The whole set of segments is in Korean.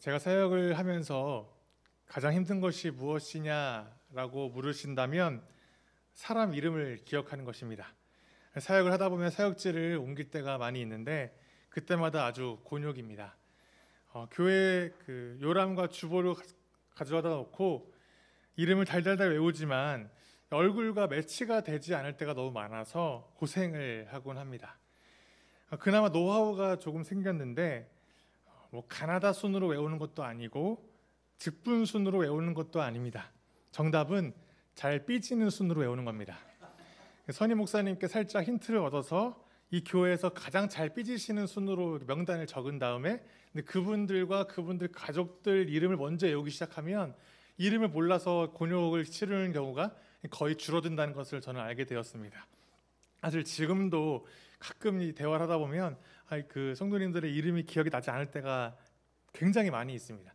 제가 사역을 하면서 가장 힘든 것이 무엇이냐라고 물으신다면 사람 이름을 기억하는 것입니다. 사역을 하다 보면 사역지를 옮길 때가 많이 있는데 그때마다 아주 곤욕입니다. 교회 그 요람과 주보를 가져다 놓고 이름을 달달달 외우지만 얼굴과 매치가 되지 않을 때가 너무 많아서 고생을 하곤 합니다. 그나마 노하우가 조금 생겼는데 가나다 순으로 외우는 것도 아니고 직분 순으로 외우는 것도 아닙니다. 정답은 잘 삐지는 순으로 외우는 겁니다. 선임 목사님께 살짝 힌트를 얻어서 이 교회에서 가장 잘 삐지시는 순으로 명단을 적은 다음에 그분들과 그분들 가족들 이름을 먼저 외우기 시작하면 이름을 몰라서 곤욕을 치르는 경우가 거의 줄어든다는 것을 저는 알게 되었습니다. 사실 지금도 가끔 이 대화를 하다 보면 그 성도님들의 이름이 기억이 나지 않을 때가 굉장히 많이 있습니다.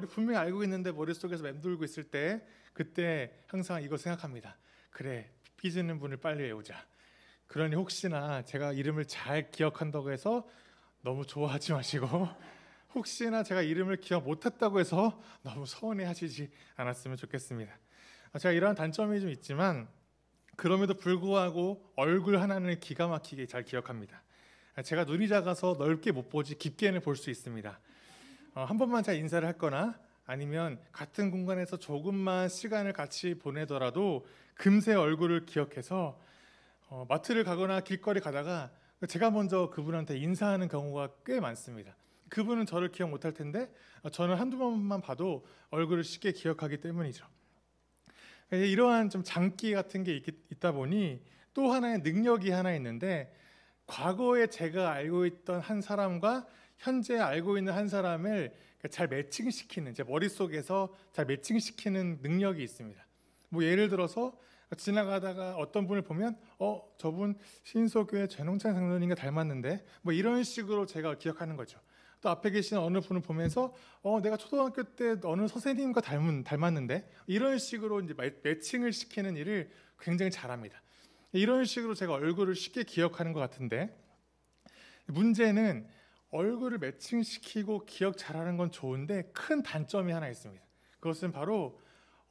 분명히 알고 있는데 머릿속에서 맴돌고 있을 때 그때 항상 이거 생각합니다. 그래, 삐지는 분을 빨리 외우자. 그러니 혹시나 제가 이름을 잘 기억한다고 해서 너무 좋아하지 마시고 혹시나 제가 이름을 기억 못했다고 해서 너무 서운해하시지 않았으면 좋겠습니다. 제가 이러한 단점이 좀 있지만 그럼에도 불구하고 얼굴 하나는 기가 막히게 잘 기억합니다. 제가 눈이 작아서 넓게 못 보지 깊게는 볼 수 있습니다. 한 번만 잘 인사를 했거나 아니면 같은 공간에서 조금만 시간을 같이 보내더라도 금세 얼굴을 기억해서 마트를 가거나 길거리 가다가 제가 먼저 그분한테 인사하는 경우가 꽤 많습니다. 그분은 저를 기억 못할 텐데 저는 한두 번만 봐도 얼굴을 쉽게 기억하기 때문이죠. 이러한 좀 장기 같은 게 있다 보니 또 하나의 능력이 하나 있는데 과거에 제가 알고 있던 한 사람과 현재 알고 있는 한 사람을 잘 매칭시키는, 제 머릿속에서 잘 매칭시키는 능력이 있습니다. 예를 들어서 지나가다가 어떤 분을 보면 저분 신소교회 최농찬 장로님과 닮았는데 이런 식으로 제가 기억하는 거죠. 또 앞에 계신 어느 분을 보면서 내가 초등학교 때 어느 선생님과 닮았는데 이런 식으로 이제 매칭을 시키는 일을 굉장히 잘합니다. 이런 식으로 제가 얼굴을 쉽게 기억하는 것 같은데 문제는 얼굴을 매칭시키고 기억 잘하는 건 좋은데 큰 단점이 하나 있습니다. 그것은 바로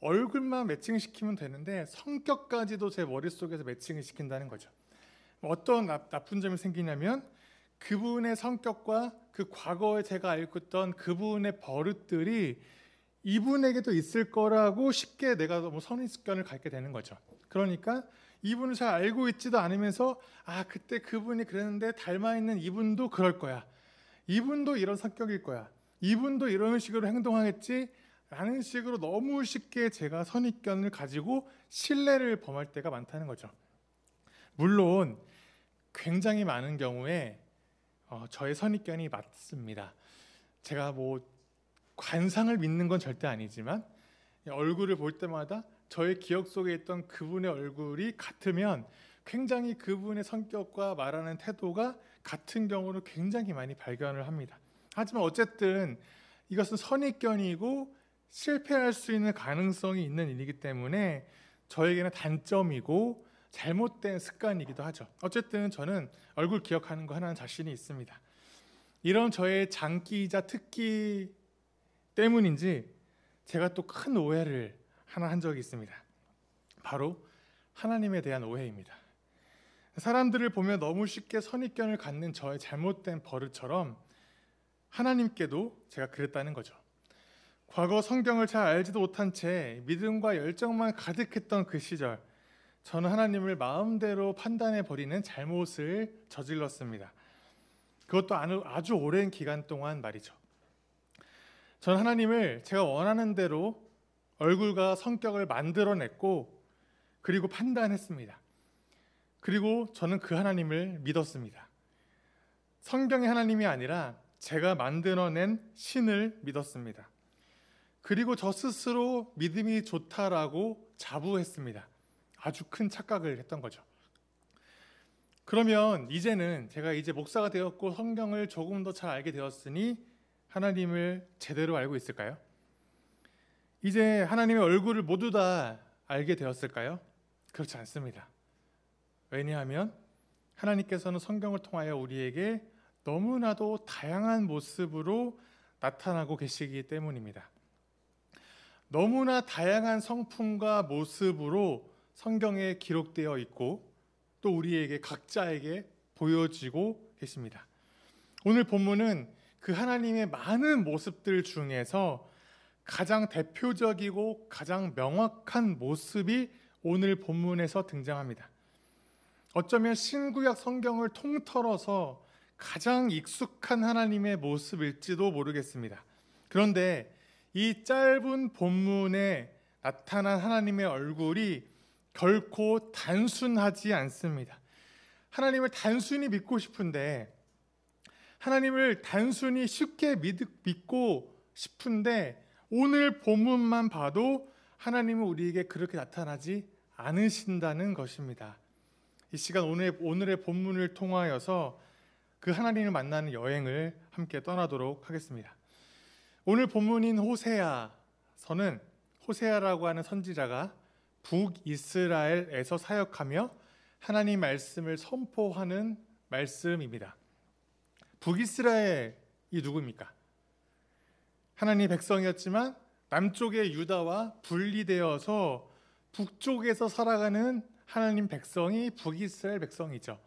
얼굴만 매칭시키면 되는데 성격까지도 제 머릿속에서 매칭을 시킨다는 거죠. 어떤 나쁜 점이 생기냐면 그분의 성격과 그 과거에 제가 알고 있던 그분의 버릇들이 이분에게도 있을 거라고 쉽게 내가 너무 선입견을 갖게 되는 거죠. 그러니까 이분을 잘 알고 있지도 않으면서 그때 그분이 그랬는데 닮아있는 이분도 그럴 거야. 이분도 이런 성격일 거야. 이분도 이런 식으로 행동하겠지 라는 식으로 너무 쉽게 제가 선입견을 가지고 신뢰를 범할 때가 많다는 거죠. 물론 굉장히 많은 경우에 저의 선입견이 맞습니다. 제가 관상을 믿는 건 절대 아니지만 얼굴을 볼 때마다 저의 기억 속에 있던 그분의 얼굴이 같으면 굉장히 그분의 성격과 말하는 태도가 같은 경우를 굉장히 많이 발견을 합니다. 하지만 어쨌든 이것은 선입견이고 실패할 수 있는 가능성이 있는 일이기 때문에 저에게는 단점이고 잘못된 습관이기도 하죠. 어쨌든 저는 얼굴 기억하는 거 하나는 자신이 있습니다. 이런 저의 장기이자 특기 때문인지 제가 또 큰 오해를 하나 한 적이 있습니다. 바로 하나님에 대한 오해입니다. 사람들을 보며 너무 쉽게 선입견을 갖는 저의 잘못된 버릇처럼 하나님께도 제가 그랬다는 거죠. 과거 성경을 잘 알지도 못한 채 믿음과 열정만 가득했던 그 시절 저는 하나님을 마음대로 판단해 버리는 잘못을 저질렀습니다. 그것도 아주 오랜 기간 동안 말이죠. 저는 하나님을 제가 원하는 대로 얼굴과 성격을 만들어냈고 그리고 판단했습니다. 그리고 저는 그 하나님을 믿었습니다. 성경의 하나님이 아니라 제가 만들어낸 신을 믿었습니다. 그리고 저 스스로 믿음이 좋다라고 자부했습니다. 아주 큰 착각을 했던 거죠. 그러면 이제는 제가 이제 목사가 되었고 성경을 조금 더 잘 알게 되었으니 하나님을 제대로 알고 있을까요? 이제 하나님의 얼굴을 모두 다 알게 되었을까요? 그렇지 않습니다. 왜냐하면 하나님께서는 성경을 통하여 우리에게 너무나도 다양한 모습으로 나타나고 계시기 때문입니다. 너무나 다양한 성품과 모습으로 성경에 기록되어 있고 또 우리에게 각자에게 보여지고 계십니다. 오늘 본문은 그 하나님의 많은 모습들 중에서 가장 대표적이고 가장 명확한 모습이 오늘 본문에서 등장합니다. 어쩌면 신구약 성경을 통틀어서 가장 익숙한 하나님의 모습일지도 모르겠습니다. 그런데 이 짧은 본문에 나타난 하나님의 얼굴이 결코 단순하지 않습니다. 하나님을 단순히 믿고 싶은데, 하나님을 단순히 쉽게 믿고 싶은데 오늘 본문만 봐도 하나님은 우리에게 그렇게 나타나지 않으신다는 것입니다. 이 시간 오늘의 본문을 통하여서 그 하나님을 만나는 여행을 함께 떠나도록 하겠습니다. 오늘 본문인 호세아서는 호세아라고 하는 선지자가 북이스라엘에서 사역하며 하나님 말씀을 선포하는 말씀입니다. 북이스라엘이 누구입니까? 하나님 백성이었지만 남쪽의 유다와 분리되어서 북쪽에서 살아가는 하나님 백성이 북이스라엘 백성이죠.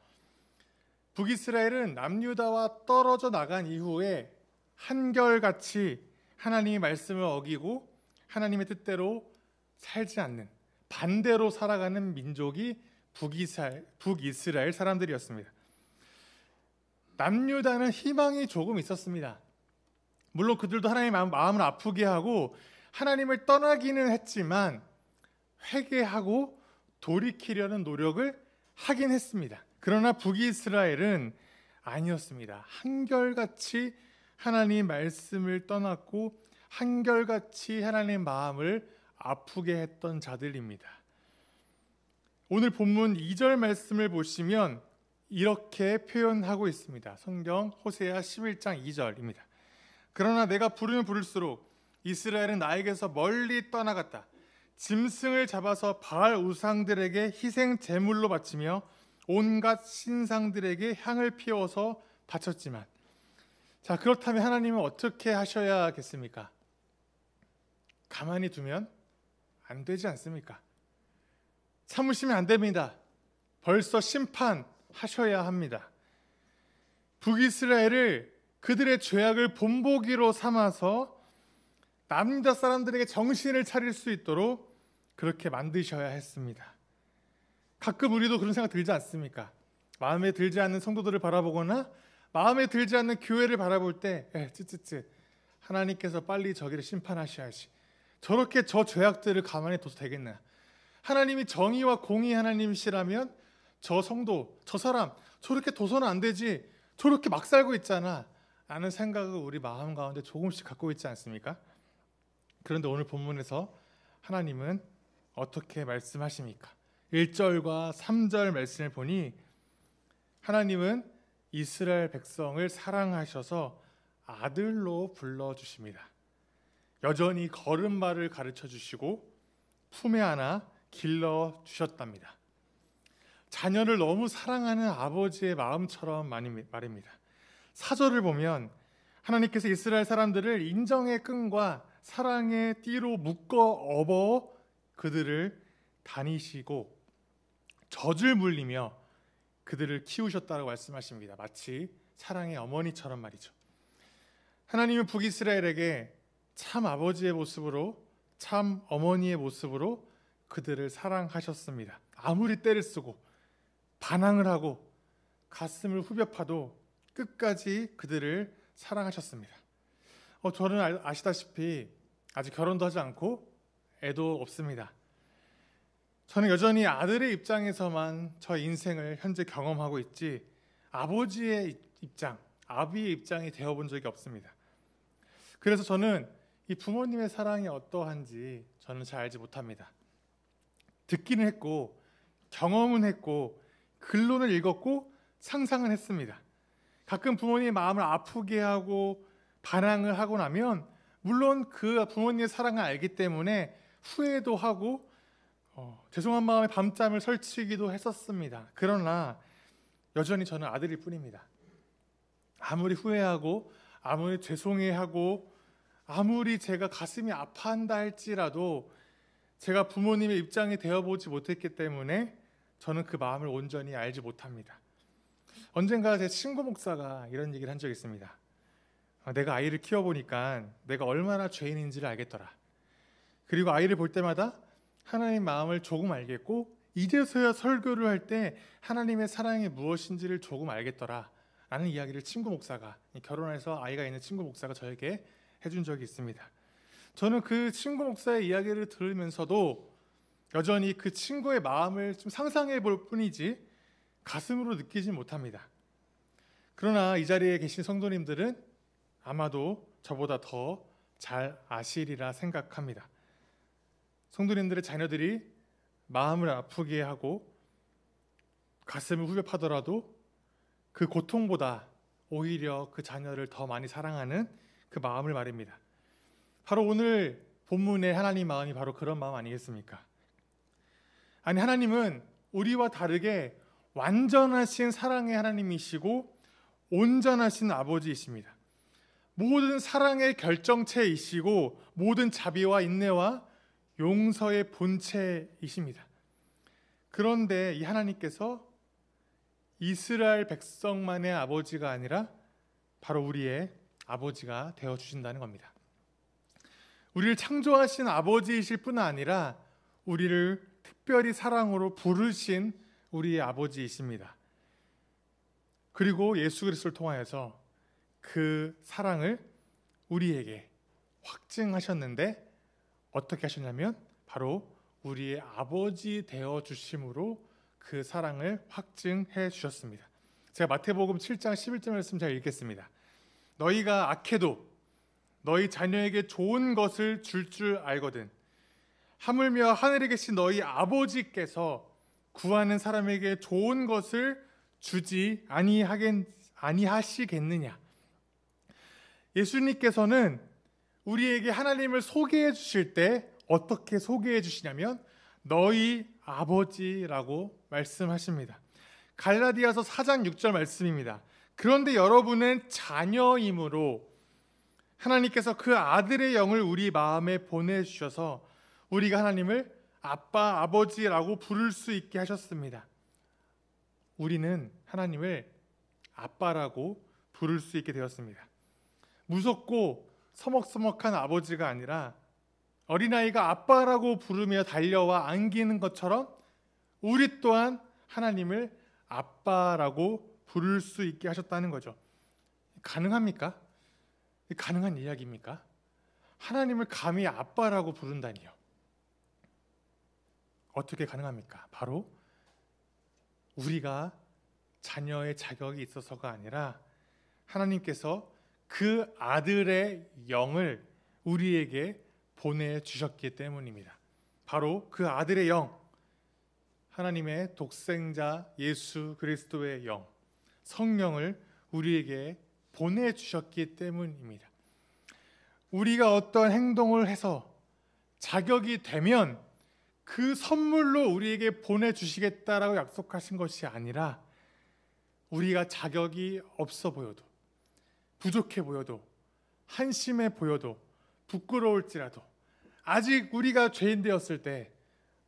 북이스라엘은 남유다와 떨어져 나간 이후에 한결같이 하나님의 말씀을 어기고 하나님의 뜻대로 살지 않는, 반대로 살아가는 민족이 북이스라엘 사람들이었습니다. 남유다는 희망이 조금 있었습니다. 물론 그들도 하나님의 마음을 아프게 하고 하나님을 떠나기는 했지만 회개하고 돌이키려는 노력을 하긴 했습니다. 그러나 북이스라엘은 아니었습니다. 한결같이 하나님 말씀을 떠났고 한결같이 하나님의 마음을 아프게 했던 자들입니다. 오늘 본문 2절 말씀을 보시면 이렇게 표현하고 있습니다. 성경 호세아 11장 2절입니다. 그러나 내가 부르면 부를수록 이스라엘은 나에게서 멀리 떠나갔다. 짐승을 잡아서 바알 우상들에게 희생 제물로 바치며 온갖 신상들에게 향을 피워서 바쳤지만, 자, 그렇다면 하나님은 어떻게 하셔야겠습니까? 가만히 두면 안 되지 않습니까? 참으시면 안 됩니다. 벌써 심판하셔야 합니다. 북이스라엘을 그들의 죄악을 본보기로 삼아서 남유다 사람들에게 정신을 차릴 수 있도록 그렇게 만드셔야 했습니다. 가끔 우리도 그런 생각 들지 않습니까? 마음에 들지 않는 성도들을 바라보거나 마음에 들지 않는 교회를 바라볼 때 찌찌찌 하나님께서 빨리 저기를 심판하셔야지. 저렇게 저 죄악들을 가만히 둬도 되겠나? 하나님이 정의와 공의 하나님이시라면 저 성도, 저 사람 저렇게 둬서는 안 되지. 저렇게 막 살고 있잖아 라는 생각을 우리 마음 가운데 조금씩 갖고 있지 않습니까? 그런데 오늘 본문에서 하나님은 어떻게 말씀하십니까? 1절과 3절 말씀을 보니 하나님은 이스라엘 백성을 사랑하셔서 아들로 불러주십니다. 여전히 걸음마를 가르쳐 주시고 품에 안아 길러주셨답니다. 자녀를 너무 사랑하는 아버지의 마음처럼 말입니다. 4절을 보면 하나님께서 이스라엘 사람들을 인정의 끈과 사랑의 띠로 묶어 업어 그들을 다니시고 젖을 물리며 그들을 키우셨다고 말씀하십니다. 마치 사랑의 어머니처럼 말이죠. 하나님은 북이스라엘에게 참 아버지의 모습으로, 참 어머니의 모습으로 그들을 사랑하셨습니다. 아무리 때를 쓰고 반항을 하고 가슴을 후벼 파도 끝까지 그들을 사랑하셨습니다. 저는 아시다시피 아직 결혼도 하지 않고 애도 없습니다. 저는 여전히 아들의 입장에서만 저 인생을 현재 경험하고 있지 아버지의 입장, 아비의 입장이 되어본 적이 없습니다. 그래서 저는 이 부모님의 사랑이 어떠한지 저는 잘 알지 못합니다. 듣기는 했고 경험은 했고 글로는 읽었고 상상은 했습니다. 가끔 부모님의 마음을 아프게 하고 반항을 하고 나면 물론 그 부모님의 사랑을 알기 때문에 후회도 하고 죄송한 마음에 밤잠을 설치기도 했었습니다. 그러나 여전히 저는 아들일 뿐입니다. 아무리 후회하고 아무리 죄송해하고 아무리 제가 가슴이 아파한다 할지라도 제가 부모님의 입장이 되어보지 못했기 때문에 저는 그 마음을 온전히 알지 못합니다. 언젠가 제 친구 목사가 이런 얘기를 한 적이 있습니다. 내가 아이를 키워보니까 내가 얼마나 죄인인지를 알겠더라. 그리고 아이를 볼 때마다 하나님 마음을 조금 알겠고 이제서야 설교를 할 때 하나님의 사랑이 무엇인지를 조금 알겠더라 라는 이야기를 친구 목사가, 결혼해서 아이가 있는 친구 목사가 저에게 해준 적이 있습니다. 저는 그 친구 목사의 이야기를 들으면서도 여전히 그 친구의 마음을 좀 상상해 볼 뿐이지 가슴으로 느끼지 못합니다. 그러나 이 자리에 계신 성도님들은 아마도 저보다 더 잘 아시리라 생각합니다. 성도님들의 자녀들이 마음을 아프게 하고 가슴을 후벼 파더라도 그 고통보다 오히려 그 자녀를 더 많이 사랑하는 그 마음을 말입니다. 바로 오늘 본문의 하나님 마음이 바로 그런 마음 아니겠습니까? 아니, 하나님은 우리와 다르게 완전하신 사랑의 하나님이시고 온전하신 아버지이십니다. 모든 사랑의 결정체이시고 모든 자비와 인내와 용서의 본체이십니다. 그런데 이 하나님께서 이스라엘 백성만의 아버지가 아니라 바로 우리의 아버지가 되어주신다는 겁니다. 우리를 창조하신 아버지이실 뿐 아니라 우리를 특별히 사랑으로 부르신 우리의 아버지이십니다. 그리고 예수 그리스도를 통하여서 그 사랑을 우리에게 확증하셨는데 어떻게 하셨냐면 바로 우리의 아버지 되어 주심으로 그 사랑을 확증해 주셨습니다. 제가 마태복음 7장 11절 말씀 잘 읽겠습니다. 너희가 악해도 너희 자녀에게 좋은 것을 줄 알거든 하물며 하늘에 계신 너희 아버지께서 구하는 사람에게 좋은 것을 주지 아니하시겠느냐. 예수님께서는 우리에게 하나님을 소개해 주실 때 어떻게 소개해 주시냐면 너희 아버지라고 말씀하십니다. 갈라디아서 4장 6절 말씀입니다. 그런데 여러분은 자녀이므로 하나님께서 그 아들의 영을 우리 마음에 보내주셔서 우리가 하나님을 아빠, 아버지라고 부를 수 있게 하셨습니다. 우리는 하나님을 아빠라고 부를 수 있게 되었습니다. 무섭고 서먹서먹한 아버지가 아니라 어린아이가 아빠라고 부르며 달려와 안기는 것처럼 우리 또한 하나님을 아빠라고 부를 수 있게 하셨다는 거죠. 가능합니까? 가능한 이야기입니까? 하나님을 감히 아빠라고 부른다니요. 어떻게 가능합니까? 바로 우리가 자녀의 자격이 있어서가 아니라 하나님께서 그 아들의 영을 우리에게 보내주셨기 때문입니다. 바로 그 아들의 영, 하나님의 독생자 예수 그리스도의 영, 성령을 우리에게 보내주셨기 때문입니다. 우리가 어떤 행동을 해서 자격이 되면 그 선물로 우리에게 보내주시겠다라고 약속하신 것이 아니라 우리가 자격이 없어 보여도 부족해 보여도 한심해 보여도 부끄러울지라도 아직 우리가 죄인 되었을 때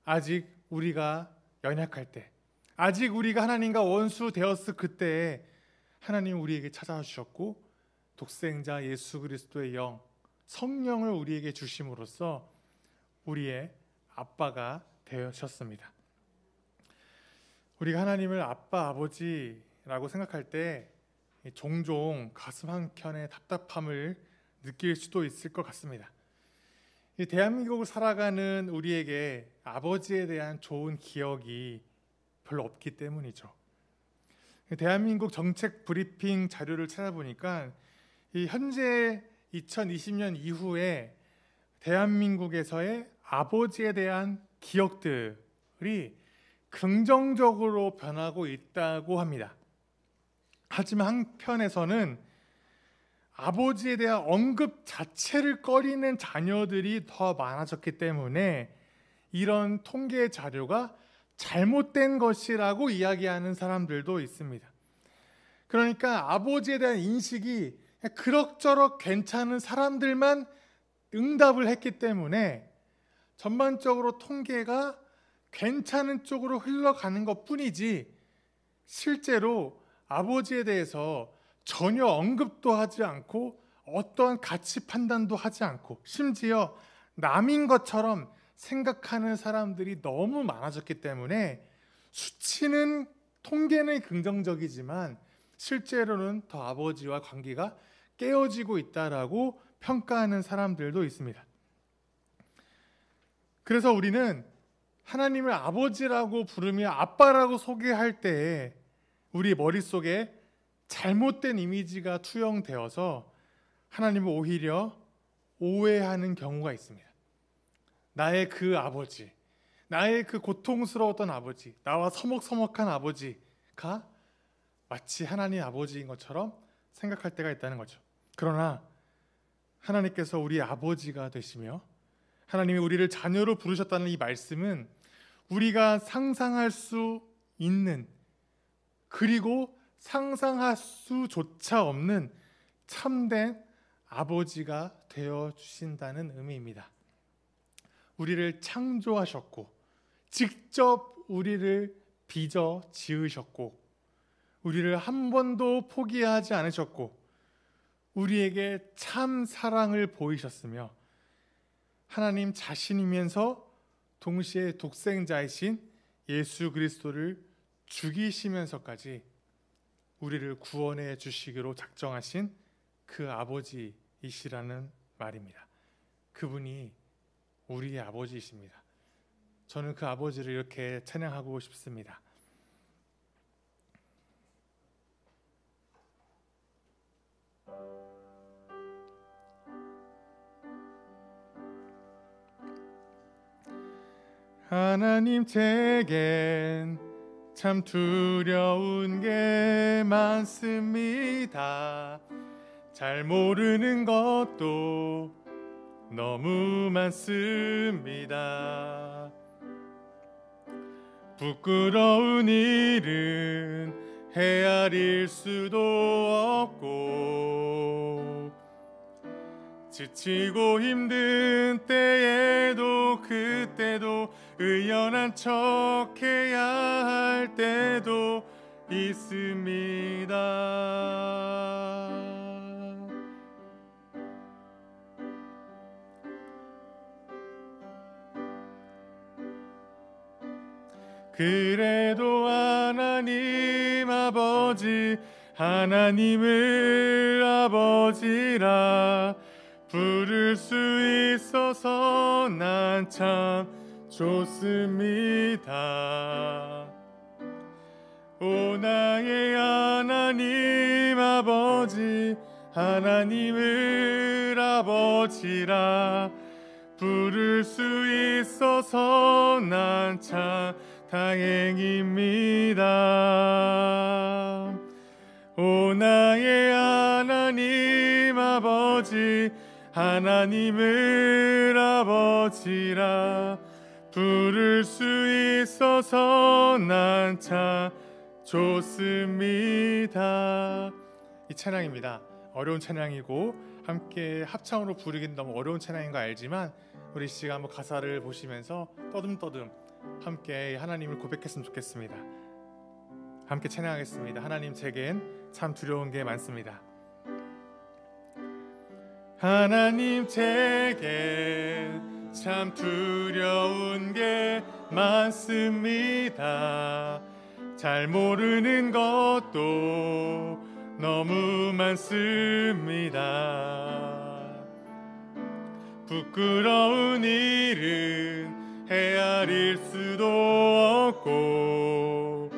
아직 우리가 연약할 때 아직 우리가 하나님과 원수 되었을 그때에 하나님 우리에게 찾아와 주셨고 독생자 예수 그리스도의 영 성령을 우리에게 주심으로써 우리의 아빠가 되셨습니다. 우리가 하나님을 아빠 아버지라고 생각할 때 종종 가슴 한켠에 답답함을 느낄 수도 있을 것 같습니다. 이 대한민국을 살아가는 우리에게 아버지에 대한 좋은 기억이 별로 없기 때문이죠. 대한민국 정책 브리핑 자료를 찾아보니까 이 현재 2020년 이후에 대한민국에서의 아버지에 대한 기억들이 긍정적으로 변하고 있다고 합니다. 하지만 한편에서는 아버지에 대한 언급 자체를 꺼리는 자녀들이 더 많아졌기 때문에 이런 통계 자료가 잘못된 것이라고 이야기하는 사람들도 있습니다. 그러니까 아버지에 대한 인식이 그럭저럭 괜찮은 사람들만 응답을 했기 때문에 전반적으로 통계가 괜찮은 쪽으로 흘러가는 것뿐이지 실제로 아버지에 대해서 전혀 언급도 하지 않고 어떠한 가치 판단도 하지 않고 심지어 남인 것처럼 생각하는 사람들이 너무 많아졌기 때문에 수치는 통계는 긍정적이지만 실제로는 더 아버지와 관계가 깨어지고 있다라고 평가하는 사람들도 있습니다. 그래서 우리는 하나님을 아버지라고 부르며 아빠라고 소개할 때에 우리 머릿속에 잘못된 이미지가 투영되어서 하나님을 오히려 오해하는 경우가 있습니다. 나의 그 아버지, 나의 그 고통스러웠던 아버지, 나와 서먹서먹한 아버지가 마치 하나님 아버지인 것처럼 생각할 때가 있다는 거죠. 그러나 하나님께서 우리 아버지가 되시며 하나님이 우리를 자녀로 부르셨다는 이 말씀은 우리가 상상할 수 있는 그리고 상상할 수조차 없는 참된 아버지가 되어 주신다는 의미입니다. 우리를 창조하셨고 직접 우리를 빚어 지으셨고 우리를 한 번도 포기하지 않으셨고 우리에게 참 사랑을 보이셨으며 하나님 자신이면서 동시에 독생자이신 예수 그리스도를 죽이시면서까지 우리를 구원해 주시기로 작정하신 그 아버지이시라는 말입니다. 그분이 우리의 아버지이십니다. 저는 그 아버지를 이렇게 찬양하고 싶습니다. 하나님 제겐 참 두려운 게 많습니다. 잘 모르는 것도 너무 많습니다. 부끄러운 일은 헤아릴 수도 없고 지치고 힘든 때에도 그때도 의연한 척 해야 할 때도 있습니다. 그래도 하나님 아버지 하나님을 아버지라 부를 수 있어서 난 참 좋습니다. 오 나의 하나님 아버지 하나님을 아버지라 부를 수 있어서 난 참 다행입니다. 오 나의 하나님 아버지 하나님을 아버지라 부를 수 있어서 난 참 좋습니다. 이 찬양입니다. 어려운 찬양이고 함께 합창으로 부르기는 너무 어려운 찬양인 거 알지만 우리 시간 한번 가사를 보시면서 떠듬떠듬 함께 하나님을 고백했으면 좋겠습니다. 함께 찬양하겠습니다. 하나님 제겐 참 두려운 게 많습니다. 하나님 제겐 참 두려운 게 많습니다. 잘 모르는 것도 너무 많습니다. 부끄러운 일은 헤아릴 수도 없고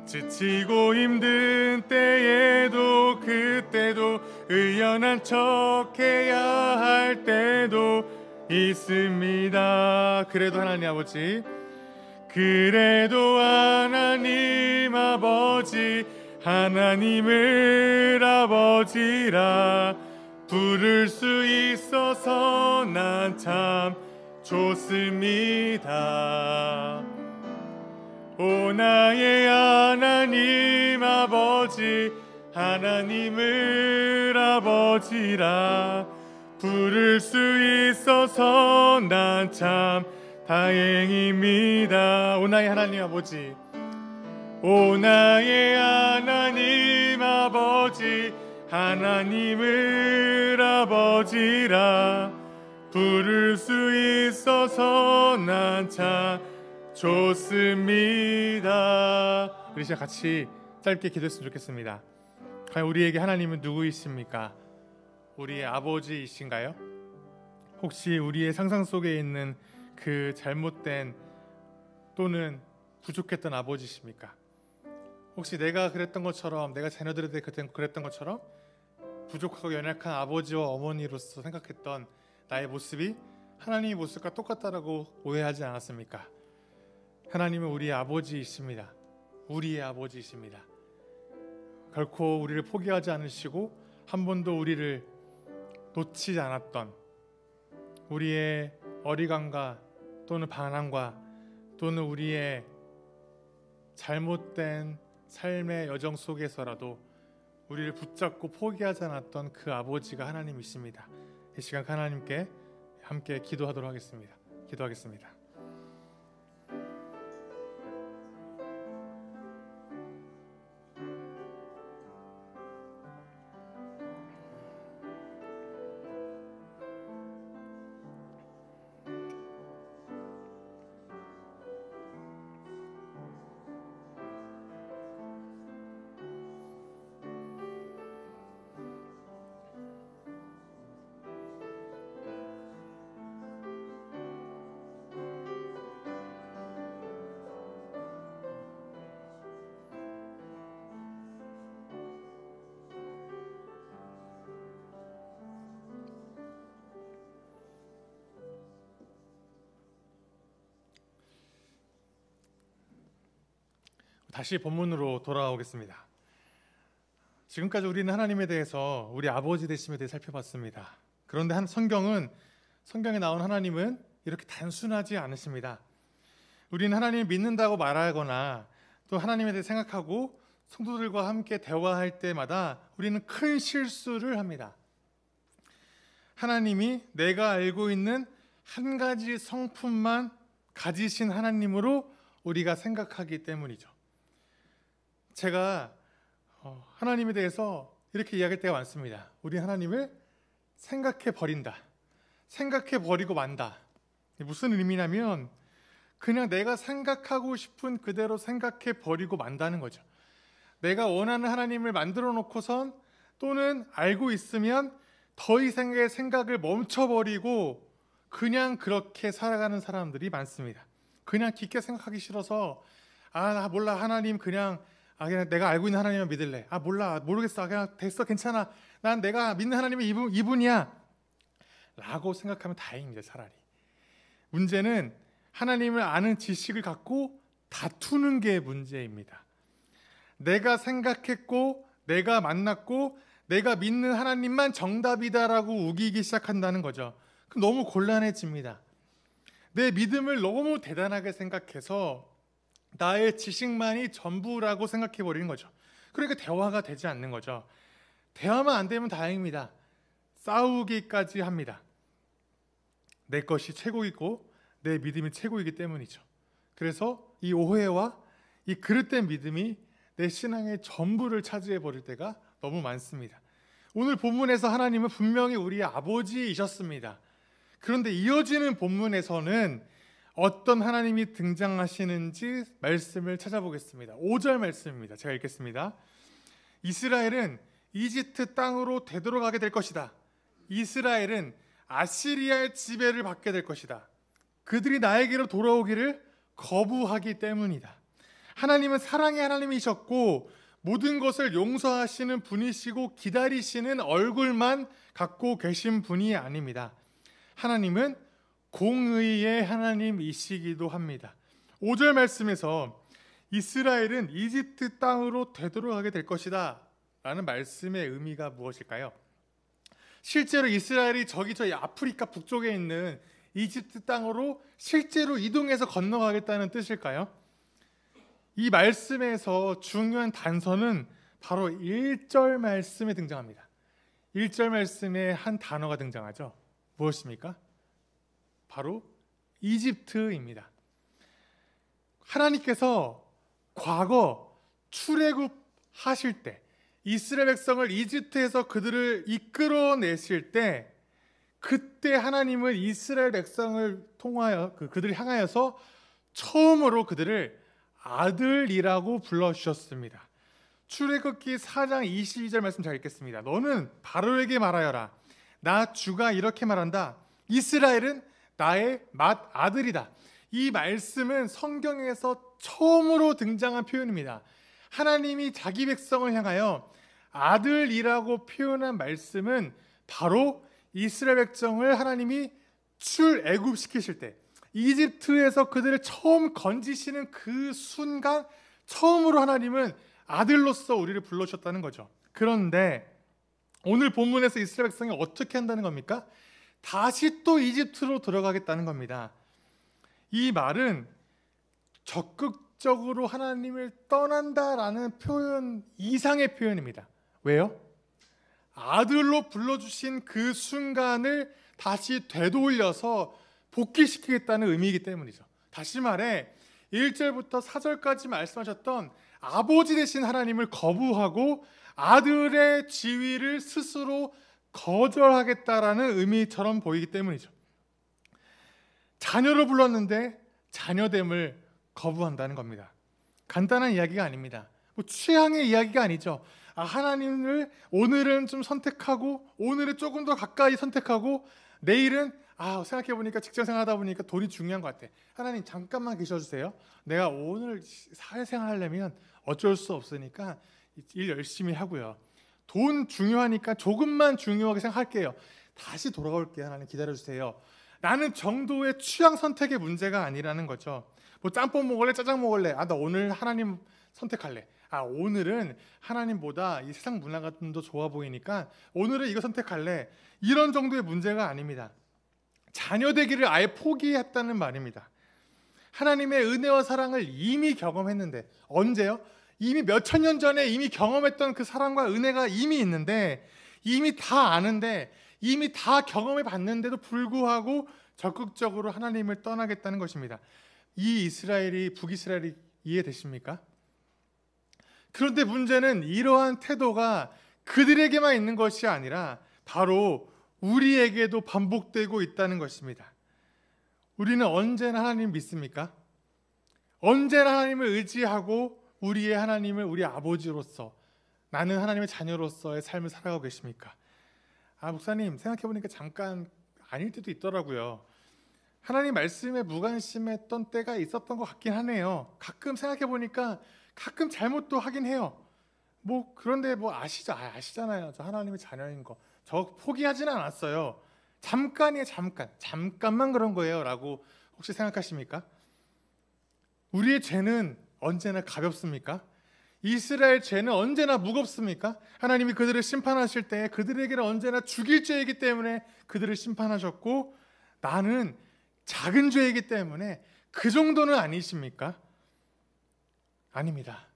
지치고 힘든 때에도 그때도 의연한 척 해야 할 때도 있습니다. 그래도 하나님 아버지 그래도 하나님 아버지 하나님을 아버지라 부를 수 있어서 난 참 좋습니다. 오 나의 하나님 아버지 하나님을 아버지라 부를 수 있어서 난 참 다행입니다. 오 나의 하나님 아버지, 오 나의 하나님 아버지, 하나님을 아버지라 부를 수 있어서 난 참 좋습니다. 우리 시작 같이 짧게 기도했으면 좋겠습니다. 과연 우리에게 하나님은 누구이십니까? 우리의 아버지이신가요? 혹시 우리의 상상 속에 있는 그 잘못된 또는 부족했던 아버지십니까? 혹시 내가 그랬던 것처럼, 내가 자녀들에게 그랬던 것처럼 부족하고 연약한 아버지와 어머니로서 생각했던 나의 모습이 하나님의 모습과 똑같다라고 오해하지 않았습니까? 하나님은 우리의 아버지이십니다. 우리의 아버지이십니다. 결코 우리를 포기하지 않으시고 한 번도 우리를 놓치지 않았던, 우리의 어리광과 또는 반항과 또는 우리의 잘못된 삶의 여정 속에서라도 우리를 붙잡고 포기하지 않았던 그 아버지가 하나님이십니다. 이 시간 하나님께 함께 기도하도록 하겠습니다. 기도하겠습니다. 다시 본문으로 돌아오겠습니다. 지금까지 우리는 하나님에 대해서, 우리 아버지 되심에 대해 살펴봤습니다. 그런데 성경에 나온 하나님은 이렇게 단순하지 않으십니다. 우리는 하나님을 믿는다고 말하거나 또 하나님에 대해 생각하고 성도들과 함께 대화할 때마다 우리는 큰 실수를 합니다. 하나님이 내가 알고 있는 한 가지 성품만 가지신 하나님으로 우리가 생각하기 때문이죠. 제가 하나님에 대해서 이렇게 이야기할 때가 많습니다. 우리 하나님을 생각해 버린다, 생각해 버리고 만다. 무슨 의미냐면 그냥 내가 생각하고 싶은 그대로 생각해 버리고 만다는 거죠. 내가 원하는 하나님을 만들어 놓고선 또는 알고 있으면 더 이상의 생각을 멈춰버리고 그냥 그렇게 살아가는 사람들이 많습니다. 그냥 깊게 생각하기 싫어서 나 몰라, 하나님 그냥 내가 알고 있는 하나님만 믿을래. 몰라, 모르겠어, 그냥 됐어, 괜찮아, 난 내가 믿는 하나님이 이분이야 라고 생각하면 다행입니다. 차라리 문제는 하나님을 아는 지식을 갖고 다투는 게 문제입니다. 내가 생각했고 내가 만났고 내가 믿는 하나님만 정답이다라고 우기기 시작한다는 거죠. 그럼 너무 곤란해집니다. 내 믿음을 너무 대단하게 생각해서 나의 지식만이 전부라고 생각해 버리는 거죠. 그러니까 대화가 되지 않는 거죠. 대화만 안 되면 다행입니다. 싸우기까지 합니다. 내 것이 최고이고 내 믿음이 최고이기 때문이죠. 그래서 이 오해와 이 그릇된 믿음이 내 신앙의 전부를 차지해 버릴 때가 너무 많습니다. 오늘 본문에서 하나님은 분명히 우리의 아버지이셨습니다. 그런데 이어지는 본문에서는 어떤 하나님이 등장하시는지 말씀을 찾아보겠습니다. 5절 말씀입니다. 제가 읽겠습니다. 이스라엘은 이집트 땅으로 되돌아가게 될 것이다. 이스라엘은 아시리아의 지배를 받게 될 것이다. 그들이 나에게로 돌아오기를 거부하기 때문이다. 하나님은 사랑의 하나님이셨고 모든 것을 용서하시는 분이시고 기다리시는 얼굴만 갖고 계신 분이 아닙니다. 하나님은 공의의 하나님이시기도 합니다. 5절 말씀에서 이스라엘은 이집트 땅으로 되돌아가게 될 것이다 라는 말씀의 의미가 무엇일까요? 실제로 이스라엘이 저희 아프리카 북쪽에 있는 이집트 땅으로 실제로 이동해서 건너가겠다는 뜻일까요? 이 말씀에서 중요한 단서는 바로 1절 말씀에 등장합니다. 1절 말씀에 한 단어가 등장하죠. 무엇입니까? 바로 이집트입니다. 하나님께서 과거 출애굽하실 때 이스라엘 백성을 이집트에서 그들을 이끌어내실 때 그때 하나님은 이스라엘 백성을 통하여 그들을 향하여서 처음으로 그들을 아들이라고 불러주셨습니다. 출애굽기 4장 22절 말씀 잘 읽겠습니다. 너는 바로에게 말하여라. 나 주가 이렇게 말한다. 이스라엘은 나의 맏아들이다. 이 말씀은 성경에서 처음으로 등장한 표현입니다. 하나님이 자기 백성을 향하여 아들이라고 표현한 말씀은 바로 이스라엘 백성을 하나님이 출애굽시키실 때 이집트에서 그들을 처음 건지시는 그 순간 처음으로 하나님은 아들로서 우리를 불러주셨다는 거죠. 그런데 오늘 본문에서 이스라엘 백성이 어떻게 한다는 겁니까? 다시 또 이집트로 들어가겠다는 겁니다. 이 말은 적극적으로 하나님을 떠난다라는 표현 이상의 표현입니다. 왜요? 아들로 불러주신 그 순간을 다시 되돌려서 복귀시키겠다는 의미이기 때문이죠. 다시 말해 1절부터 4절까지 말씀하셨던 아버지 되신 하나님을 거부하고 아들의 지위를 스스로 거절하겠다라는 의미처럼 보이기 때문이죠. 자녀로 불렀는데 자녀됨을 거부한다는 겁니다. 간단한 이야기가 아닙니다. 취향의 이야기가 아니죠. 하나님을 오늘은 좀 선택하고 오늘은 조금 더 가까이 선택하고 내일은 생각해보니까 직장생활 하다 보니까 돈이 중요한 것 같아. 하나님 잠깐만 계셔주세요. 내가 오늘 사회생활 하려면 어쩔 수 없으니까 일 열심히 하고요. 돈 중요하니까 조금만 중요하게 생각할게요. 다시 돌아올게요. 하나님 기다려주세요. 라는 정도의 취향 선택의 문제가 아니라는 거죠. 짬뽕 먹을래? 짜장 먹을래? 나 오늘 하나님 선택할래. 오늘은 하나님보다 이 세상 문화가 좀 더 좋아 보이니까 오늘은 이거 선택할래. 이런 정도의 문제가 아닙니다. 자녀 되기를 아예 포기했다는 말입니다. 하나님의 은혜와 사랑을 이미 경험했는데 언제요? 이미 몇천 년 전에 이미 경험했던 그 사랑과 은혜가 이미 있는데 이미 다 아는데 이미 다 경험해 봤는데도 불구하고 적극적으로 하나님을 떠나겠다는 것입니다. 이 이스라엘이 북이스라엘이 이해되십니까? 그런데 문제는 이러한 태도가 그들에게만 있는 것이 아니라 바로 우리에게도 반복되고 있다는 것입니다. 우리는 언제나 하나님을 믿습니까? 언제나 하나님을 의지하고 우리의 하나님을 우리 아버지로서 나는 하나님의 자녀로서의 삶을 살아가고 계십니까? 목사님 생각해보니까 잠깐 아닐 때도 있더라고요. 하나님 말씀에 무관심했던 때가 있었던 것 같긴 하네요. 가끔 생각해보니까 가끔 잘못도 하긴 해요. 그런데 아시잖아요. 저 하나님의 자녀인 거. 저 포기하지는 않았어요. 잠깐이에요. 잠깐만 그런 거예요. 라고 혹시 생각하십니까? 우리의 죄는 언제나 가볍습니까? 이스라엘 죄는 언제나 무겁습니까? 하나님이 그들을 심판하실 때 그들에게는 언제나 죽일 죄이기 때문에 그들을 심판하셨고 나는 작은 죄이기 때문에 그 정도는 아니십니까? 아닙니다.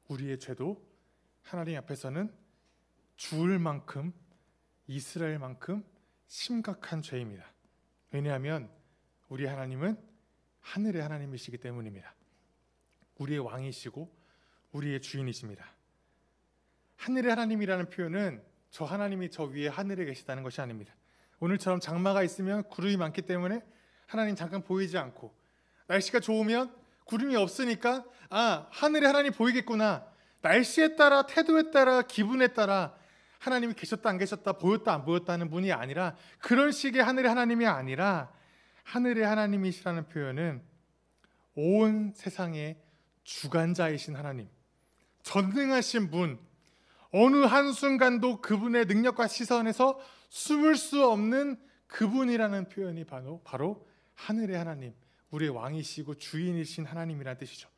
우리의 죄도 하나님 앞에서는 죽을 만큼 이스라엘만큼 심각한 죄입니다. 왜냐하면 우리 하나님은 하늘의 하나님이시기 때문입니다. 우리의 왕이시고 우리의 주인이십니다. 하늘의 하나님이라는 표현은 저 하나님이 저 위에 하늘에 계시다는 것이 아닙니다. 오늘처럼 장마가 있으면 구름이 많기 때문에 하나님 잠깐 보이지 않고 날씨가 좋으면 구름이 없으니까 하늘에 하나님 보이겠구나. 날씨에 따라 태도에 따라 기분에 따라 하나님이 계셨다 안 계셨다 보였다 안 보였다는 분이 아니라 그런 식의 하늘의 하나님이 아니라 하늘의 하나님이시라는 표현은 온 세상의 주관자이신 하나님, 전능하신 분, 어느 한순간도 그분의 능력과 시선에서 숨을 수 없는 그분이라는 표현이 바로 하늘의 하나님, 우리의 왕이시고 주인이신 하나님이라는 뜻이죠.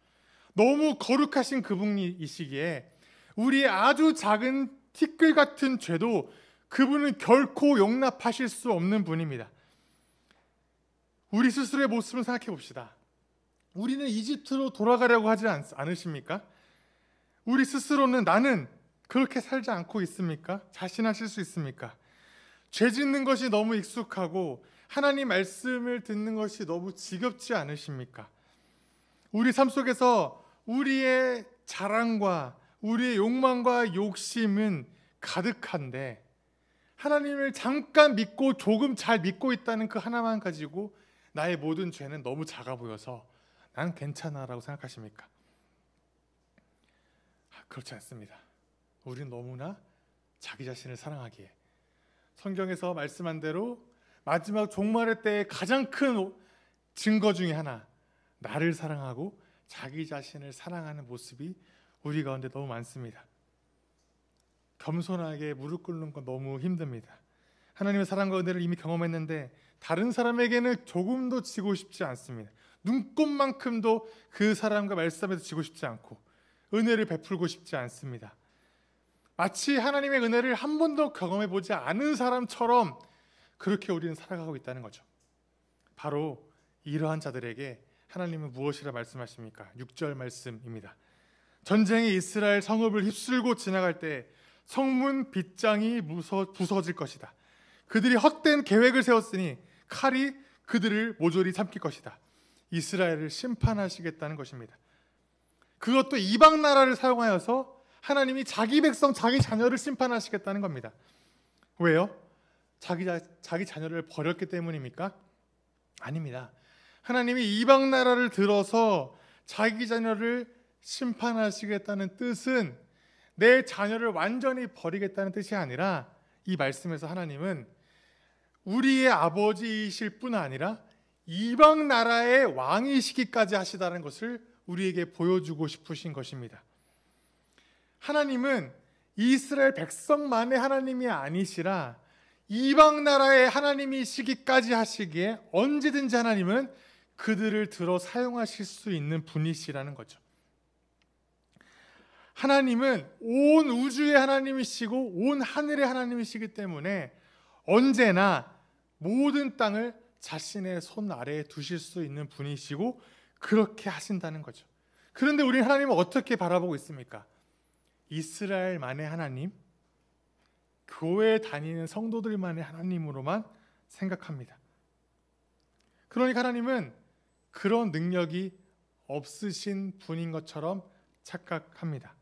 너무 거룩하신 그분이시기에 우리의 아주 작은 티끌 같은 죄도 그분은 결코 용납하실 수 없는 분입니다. 우리 스스로의 모습을 생각해 봅시다. 우리는 이집트로 돌아가려고 하지 않으십니까? 우리 스스로는 나는 그렇게 살지 않고 있습니까? 자신하실 수 있습니까? 죄 짓는 것이 너무 익숙하고 하나님 말씀을 듣는 것이 너무 지겹지 않으십니까? 우리 삶 속에서 우리의 자랑과 우리의 욕망과 욕심은 가득한데 하나님을 잠깐 믿고 조금 잘 믿고 있다는 그 하나만 가지고 나의 모든 죄는 너무 작아 보여서 난 괜찮아라고 생각하십니까? 그렇지 않습니다. 우리는 너무나 자기 자신을 사랑하기에 성경에서 말씀한 대로 마지막 종말의 때의 가장 큰 증거 중에 하나, 나를 사랑하고 자기 자신을 사랑하는 모습이 우리 가운데 너무 많습니다. 겸손하게 무릎 꿇는 건 너무 힘듭니다. 하나님의 사랑과 은혜를 이미 경험했는데 다른 사람에게는 조금도 지고 싶지 않습니다. 눈꼽만큼도 그 사람과 말씀에서 지고 싶지 않고 은혜를 베풀고 싶지 않습니다. 마치 하나님의 은혜를 한 번도 경험해 보지 않은 사람처럼 그렇게 우리는 살아가고 있다는 거죠. 바로 이러한 자들에게 하나님은 무엇이라 말씀하십니까? 6절 말씀입니다. 전쟁이 이스라엘 성읍을 휩쓸고 지나갈 때 성문 빗장이 부서질 것이다. 그들이 헛된 계획을 세웠으니 칼이 그들을 모조리 삼킬 것이다. 이스라엘을 심판하시겠다는 것입니다. 그것도 이방 나라를 사용하여서 하나님이 자기 백성, 자기 자녀를 심판하시겠다는 겁니다. 왜요? 자기 자녀를 버렸기 때문입니까? 아닙니다. 하나님이 이방 나라를 들어서 자기 자녀를 심판하시겠다는 뜻은 내 자녀를 완전히 버리겠다는 뜻이 아니라 이 말씀에서 하나님은 우리의 아버지이실 뿐 아니라 이방 나라의 왕이시기까지 하시다는 것을 우리에게 보여주고 싶으신 것입니다. 하나님은 이스라엘 백성만의 하나님이 아니시라 이방 나라의 하나님이시기까지 하시기에 언제든지 하나님은 그들을 들어 사용하실 수 있는 분이시라는 거죠. 하나님은 온 우주의 하나님이시고 온 하늘의 하나님이시기 때문에 언제나 모든 땅을 자신의 손 아래에 두실 수 있는 분이시고 그렇게 하신다는 거죠. 그런데 우리 하나님은 어떻게 바라보고 있습니까? 이스라엘만의 하나님, 교회에 다니는 성도들만의 하나님으로만 생각합니다. 그러니까 하나님은 그런 능력이 없으신 분인 것처럼 착각합니다.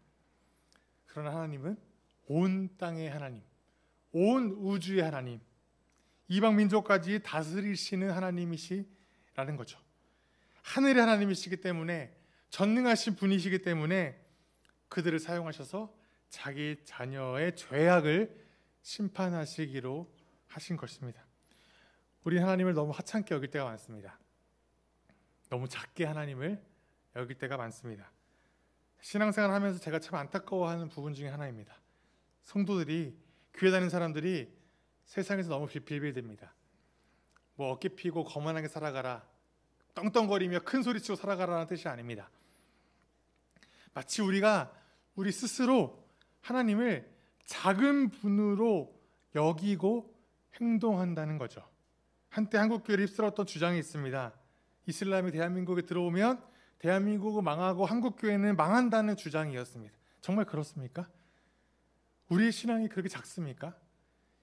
그러나 하나님은 온 땅의 하나님, 온 우주의 하나님, 이방 민족까지 다스리시는 하나님이시라는 거죠. 하늘의 하나님이시기 때문에 전능하신 분이시기 때문에 그들을 사용하셔서 자기 자녀의 죄악을 심판하시기로 하신 것입니다. 우리 하나님을 너무 하찮게 여길 때가 많습니다. 너무 작게 하나님을 여길 때가 많습니다. 신앙생활을 하면서 제가 참 안타까워하는 부분 중에 하나입니다. 성도들이, 교회 다니는 사람들이 세상에서 너무 빌빌댑니다. 뭐 어깨 피고 거만하게 살아가라, 떵떵거리며 큰 소리치고 살아가라는 뜻이 아닙니다. 마치 우리 스스로 하나님을 작은 분으로 여기고 행동한다는 거죠. 한때 한국교회를 휩쓸었던 주장이 있습니다. 이슬람이 대한민국에 들어오면 대한민국은 망하고 한국교회는 망한다는 주장이었습니다. 정말 그렇습니까? 우리의 신앙이 그렇게 작습니까?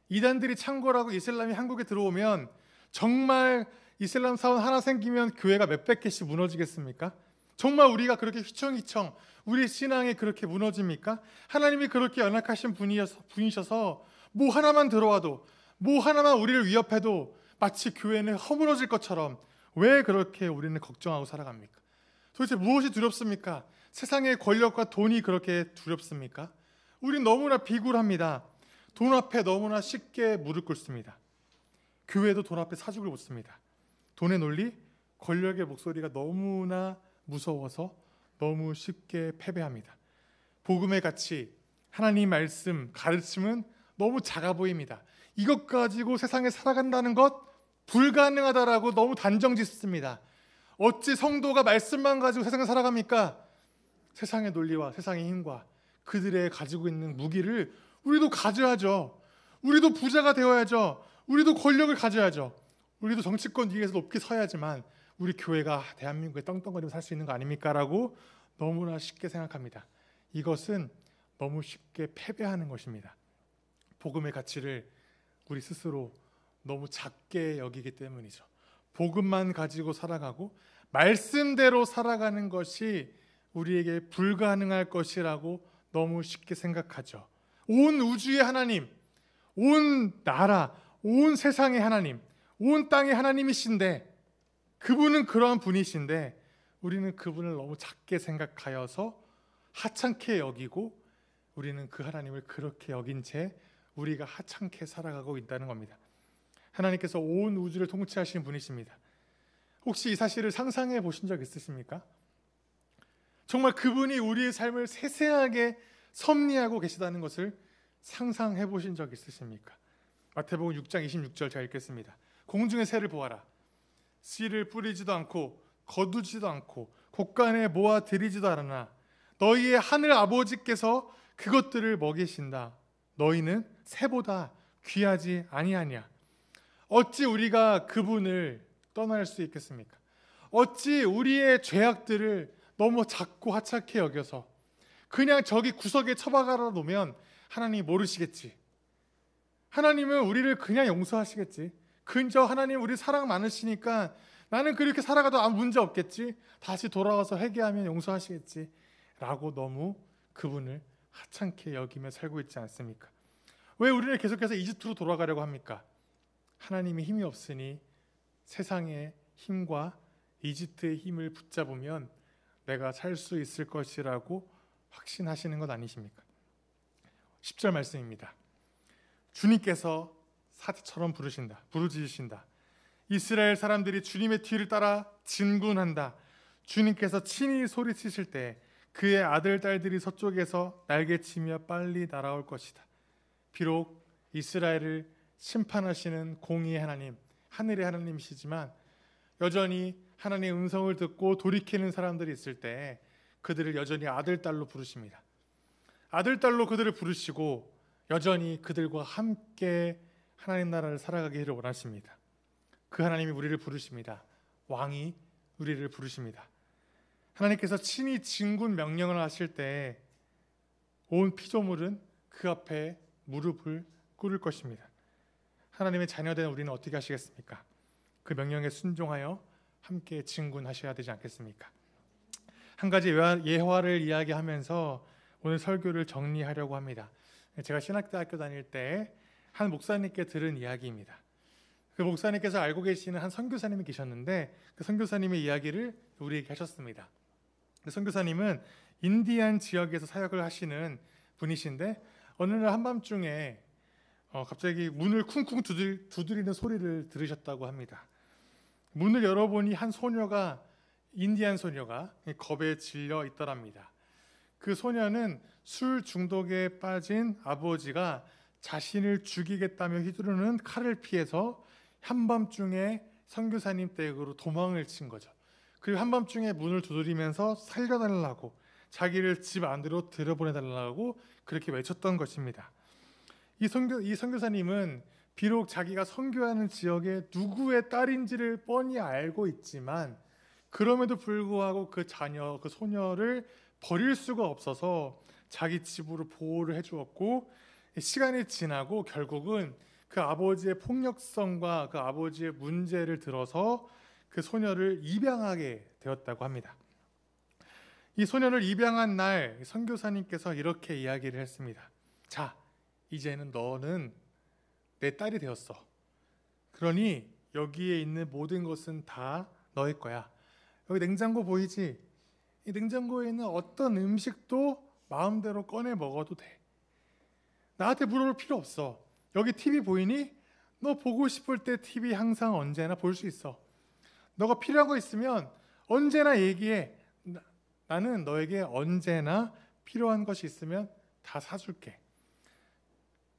이단들이 창궐하고 이슬람이 한국에 들어오면 정말 이슬람 사원 하나 생기면 교회가 몇백 개씩 무너지겠습니까? 정말 우리가 그렇게 휘청휘청 우리 신앙이 그렇게 무너집니까? 하나님이 그렇게 연약하신 분이셔서 뭐 하나만 들어와도, 뭐 하나만 우리를 위협해도 마치 교회는 허물어질 것처럼 왜 그렇게 우리는 걱정하고 살아갑니까? 도대체 무엇이 두렵습니까? 세상의 권력과 돈이 그렇게 두렵습니까? 우린 너무나 비굴합니다. 돈 앞에 너무나 쉽게 무릎 꿇습니다. 교회도 돈 앞에 사죽을 묻습니다. 돈의 논리, 권력의 목소리가 너무나 무서워서 너무 쉽게 패배합니다. 복음의 가치, 하나님 말씀, 가르침은 너무 작아 보입니다. 이것 가지고 세상에 살아간다는 것 불가능하다라고 너무 단정짓습니다. 어찌 성도가 말씀만 가지고 세상에 살아갑니까? 세상의 논리와 세상의 힘과 그들의 가지고 있는 무기를 우리도 가져야죠. 우리도 부자가 되어야죠. 우리도 권력을 가져야죠. 우리도 정치권 위에서 높게 서야지만 우리 교회가 대한민국에 떵떵거리며 살 수 있는 거 아닙니까? 라고 너무나 쉽게 생각합니다. 이것은 너무 쉽게 패배하는 것입니다. 복음의 가치를 우리 스스로 너무 작게 여기기 때문이죠. 복음만 가지고 살아가고 말씀대로 살아가는 것이 우리에게 불가능할 것이라고 너무 쉽게 생각하죠. 온 우주의 하나님, 온 나라, 온 세상의 하나님, 온 땅의 하나님이신데, 그분은 그러한 분이신데 우리는 그분을 너무 작게 생각하여서 하찮게 여기고, 우리는 그 하나님을 그렇게 여긴 채 우리가 하찮게 살아가고 있다는 겁니다. 하나님께서 온 우주를 통치하시는 분이십니다. 혹시 이 사실을 상상해 보신 적 있으십니까? 정말 그분이 우리의 삶을 세세하게 섭리하고 계시다는 것을 상상해 보신 적 있으십니까? 마태복음 6장 26절 제가 읽겠습니다. 공중의 새를 보아라. 씨를 뿌리지도 않고 거두지도 않고 곳간에 모아 들이지도 않으나 너희의 하늘 아버지께서 그것들을 먹이신다. 너희는 새보다 귀하지 아니하냐. 어찌 우리가 그분을 떠날 수 있겠습니까? 어찌 우리의 죄악들을 너무 작고 하찮게 여겨서 그냥 저기 구석에 처박아 놓으면 하나님이 모르시겠지. 하나님은 우리를 그냥 용서하시겠지. 그저 하나님 우리 사랑 많으시니까 나는 그렇게 살아가도 아무 문제 없겠지. 다시 돌아와서 회개하면 용서하시겠지. 라고 너무 그분을 하찮게 여기며 살고 있지 않습니까? 왜 우리를 계속해서 이집트로 돌아가려고 합니까? 하나님이 힘이 없으니 세상의 힘과 이집트의 힘을 붙잡으면 내가 살 수 있을 것이라고 확신하시는 것 아니십니까? 10절 말씀입니다. 주님께서 사자처럼 부르짖으신다. 이스라엘 사람들이 주님의 뒤를 따라 진군한다. 주님께서 친히 소리치실 때 그의 아들 딸들이 서쪽에서 날개치며 빨리 날아올 것이다. 비록 이스라엘을 심판하시는 공의의 하나님, 하늘의 하나님이시지만 여전히 하나님의 음성을 듣고 돌이키는 사람들이 있을 때 그들을 여전히 아들, 딸로 부르십니다. 아들, 딸로 그들을 부르시고 여전히 그들과 함께 하나님 나라를 살아가기를 원하십니다. 그 하나님이 우리를 부르십니다. 왕이 우리를 부르십니다. 하나님께서 친히 진군 명령을 하실 때 온 피조물은 그 앞에 무릎을 꿇을 것입니다. 하나님의 자녀된 우리는 어떻게 하시겠습니까? 그 명령에 순종하여 함께 진군하셔야 되지 않겠습니까? 한 가지 예화를 이야기하면서 오늘 설교를 정리하려고 합니다. 제가 신학대학교 다닐 때 한 목사님께 들은 이야기입니다. 그 목사님께서 알고 계시는 한 선교사님이 계셨는데 그 선교사님의 이야기를 우리에게 하셨습니다. 그 선교사님은 인디안 지역에서 사역을 하시는 분이신데 어느 날 한밤중에 갑자기 문을 쿵쿵 두드리는 소리를 들으셨다고 합니다. 문을 열어보니 한 소녀가, 인디안 소녀가 겁에 질려 있더랍니다. 그 소녀는 술 중독에 빠진 아버지가 자신을 죽이겠다며 휘두르는 칼을 피해서 한밤중에 선교사님 댁으로 도망을 친 거죠. 그리고 한밤중에 문을 두드리면서 살려달라고, 자기를 집 안으로 들여보내달라고 그렇게 외쳤던 것입니다. 이 선교사님은 비록 자기가 선교하는 지역에 누구의 딸인지를 뻔히 알고 있지만 그럼에도 불구하고 그 자녀, 그 소녀를 버릴 수가 없어서 자기 집으로 보호를 해주었고, 시간이 지나고 결국은 그 아버지의 폭력성과 그 아버지의 문제를 들어서 그 소녀를 입양하게 되었다고 합니다. 이 소녀를 입양한 날 선교사님께서 이렇게 이야기를 했습니다. 자, 이제는 너는 내 딸이 되었어. 그러니 여기에 있는 모든 것은 다 너의 거야. 여기 냉장고 보이지? 이 냉장고에 있는 어떤 음식도 마음대로 꺼내 먹어도 돼. 나한테 물어볼 필요 없어. 여기 TV 보이니? 너 보고 싶을 때 TV 항상 언제나 볼 수 있어. 너가 필요한 거 있으면 언제나 얘기해. 나는 너에게 언제나 필요한 것이 있으면 다 사줄게.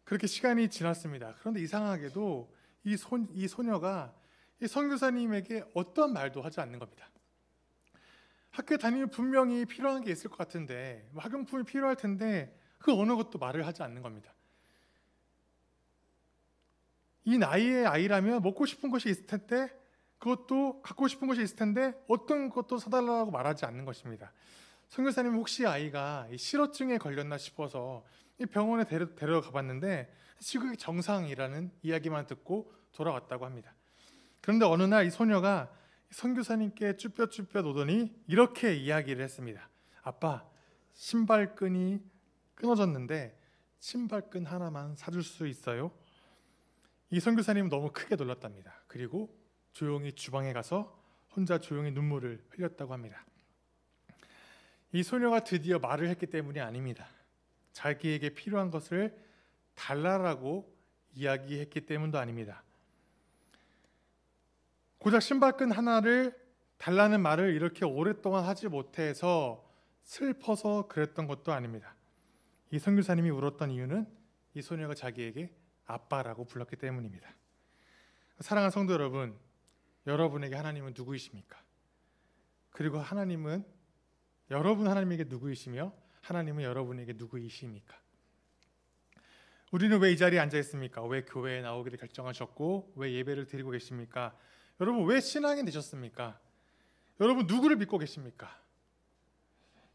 그렇게 시간이 지났습니다. 그런데 이상하게도 이 소녀가 이 선교사님에게 어떤 말도 하지 않는 겁니다. 학교에 다니면 분명히 필요한 게 있을 것 같은데, 학용품이 필요할 텐데 그 어느 것도 말을 하지 않는 겁니다. 이 나이의 아이라면 먹고 싶은 것이 있을 텐데, 그것도 갖고 싶은 것이 있을 텐데 어떤 것도 사달라고 말하지 않는 것입니다. 선교사님 혹시 아이가 이 실어증에 걸렸나 싶어서 이 병원에 데려가 봤는데 시국이 정상이라는 이야기만 듣고 돌아왔다고 합니다. 그런데 어느 날 이 소녀가 선교사님께 쭈뼛쭈뼛 오더니 이렇게 이야기를 했습니다. 아빠, 신발끈이 끊어졌는데 신발끈 하나만 사줄 수 있어요? 이 선교사님은 너무 크게 놀랐답니다. 그리고 조용히 주방에 가서 혼자 조용히 눈물을 흘렸다고 합니다. 이 소녀가 드디어 말을 했기 때문이 아닙니다. 자기에게 필요한 것을 달라라고 이야기했기 때문도 아닙니다. 고작 신발끈 하나를 달라는 말을 이렇게 오랫동안 하지 못해서 슬퍼서 그랬던 것도 아닙니다. 이 선교사님이 울었던 이유는 이 소녀가 자기에게 아빠라고 불렀기 때문입니다. 사랑하는 성도 여러분, 여러분에게 하나님은 누구이십니까? 그리고 하나님은 하나님에게 누구이시며 하나님은 여러분에게 누구이십니까? 우리는 왜 이 자리에 앉아 있습니까? 왜 교회에 나오기를 결정하셨고 왜 예배를 드리고 계십니까? 여러분 왜 신앙이 되셨습니까? 여러분 누구를 믿고 계십니까?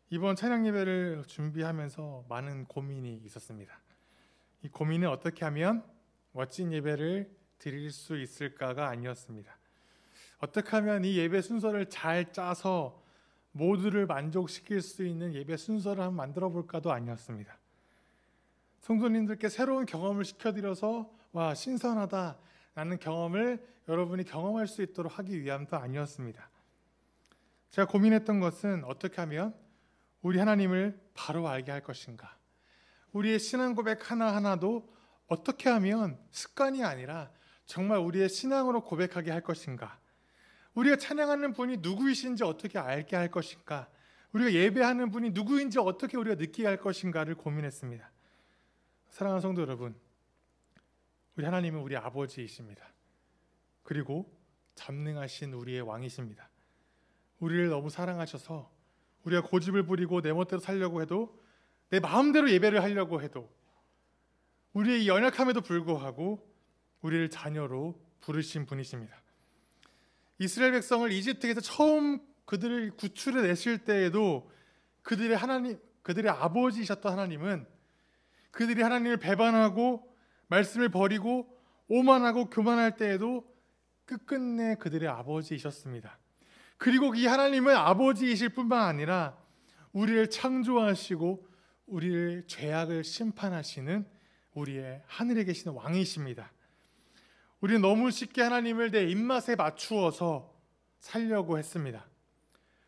이번 찬양 예배를 준비하면서 많은 고민이 있었습니다. 이 고민은 어떻게 하면 멋진 예배를 드릴 수 있을까가 아니었습니다. 어떻게 하면 이 예배 순서를 잘 짜서 모두를 만족시킬 수 있는 예배 순서를 한번 만들어 볼까도 아니었습니다. 성도님들께 새로운 경험을 시켜드려서 와 신선하다라는 경험을 여러분이 경험할 수 있도록 하기 위함도 아니었습니다. 제가 고민했던 것은 어떻게 하면 우리 하나님을 바로 알게 할 것인가, 우리의 신앙 고백 하나하나도 어떻게 하면 습관이 아니라 정말 우리의 신앙으로 고백하게 할 것인가, 우리가 찬양하는 분이 누구이신지 어떻게 알게 할 것인가, 우리가 예배하는 분이 누구인지 어떻게 우리가 느끼게 할 것인가를 고민했습니다. 사랑하는 성도 여러분, 우리 하나님은 우리 아버지이십니다. 그리고 전능하신 우리의 왕이십니다. 우리를 너무 사랑하셔서 우리가 고집을 부리고 내 멋대로 살려고 해도, 내 마음대로 예배를 하려고 해도, 우리의 연약함에도 불구하고 우리를 자녀로 부르신 분이십니다. 이스라엘 백성을 이집트에서 처음 그들을 구출해 내실 때에도 그들의 아버지이셨던 하나님은 그들이 하나님을 배반하고 말씀을 버리고 오만하고 교만할 때에도 끝끝내 그들의 아버지이셨습니다. 그리고 이 하나님은 아버지이실 뿐만 아니라 우리를 창조하시고 우리를 죄악을 심판하시는 우리의 하늘에 계시는 왕이십니다. 우리는 너무 쉽게 하나님을 내 입맛에 맞추어서 살려고 했습니다.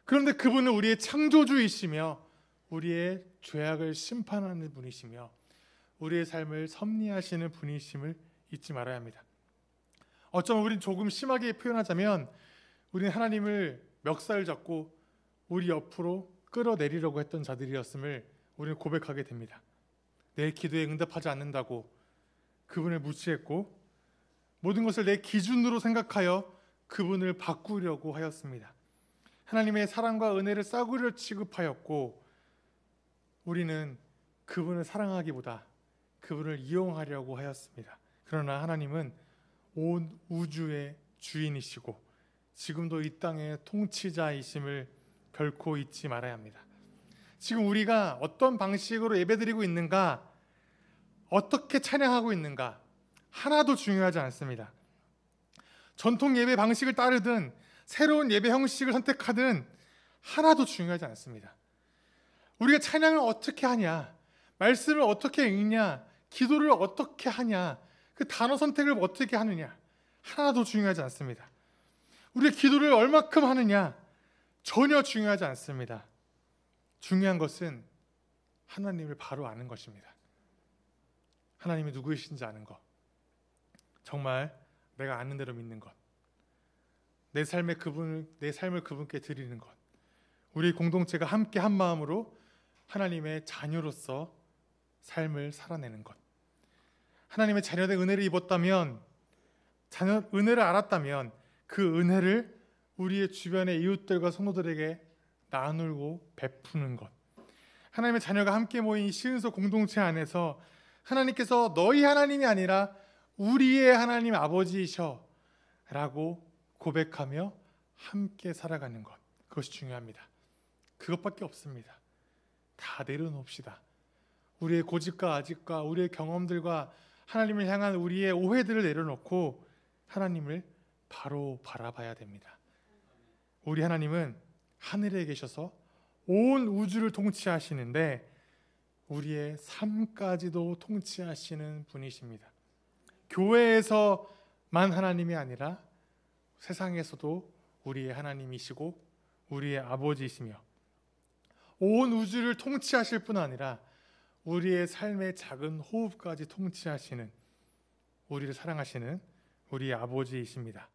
그런데 그분은 우리의 창조주이시며 우리의 죄악을 심판하는 분이시며 우리의 삶을 섭리하시는 분이심을 잊지 말아야 합니다. 어쩌면 우리는 조금 심하게 표현하자면 우리는 하나님을 멱살 잡고 우리 옆으로 끌어내리려고 했던 자들이었음을 우리는 고백하게 됩니다. 내 기도에 응답하지 않는다고 그분을 무시했고 모든 것을 내 기준으로 생각하여 그분을 바꾸려고 하였습니다. 하나님의 사랑과 은혜를 싸구려 취급하였고 우리는 그분을 사랑하기보다 그분을 이용하려고 하였습니다. 그러나 하나님은 온 우주의 주인이시고 지금도 이 땅의 통치자이심을 결코 잊지 말아야 합니다. 지금 우리가 어떤 방식으로 예배드리고 있는가, 어떻게 찬양하고 있는가 하나도 중요하지 않습니다. 전통 예배 방식을 따르든 새로운 예배 형식을 선택하든 하나도 중요하지 않습니다. 우리가 찬양을 어떻게 하냐, 말씀을 어떻게 읽냐, 기도를 어떻게 하냐, 그 단어 선택을 어떻게 하느냐 하나도 중요하지 않습니다. 우리가 기도를 얼마큼 하느냐 전혀 중요하지 않습니다. 중요한 것은 하나님을 바로 아는 것입니다. 하나님이 누구이신지 아는 것, 정말 내가 아는 대로 믿는 것, 내 삶을 그분께 드리는 것, 우리 공동체가 함께 한 마음으로 하나님의 자녀로서 삶을 살아내는 것, 하나님의 자녀된 은혜를 입었다면, 은혜를 알았다면 그 은혜를 우리의 주변의 이웃들과 성도들에게 나누고 베푸는 것, 하나님의 자녀가 함께 모인 이 시은소 공동체 안에서 하나님께서 너희 하나님이 아니라 우리의 하나님 아버지이셔 라고 고백하며 함께 살아가는 것, 그것이 중요합니다. 그것밖에 없습니다. 다 내려놓읍시다. 우리의 고집과 아집과 우리의 경험들과 하나님을 향한 우리의 오해들을 내려놓고 하나님을 바로 바라봐야 됩니다. 우리 하나님은 하늘에 계셔서 온 우주를 통치하시는데 우리의 삶까지도 통치하시는 분이십니다. 교회에서만 하나님이 아니라 세상에서도 우리의 하나님이시고 우리의 아버지이시며 온 우주를 통치하실 뿐 아니라 우리의 삶의 작은 호흡까지 통치하시는 우리를 사랑하시는 우리의 아버지이십니다.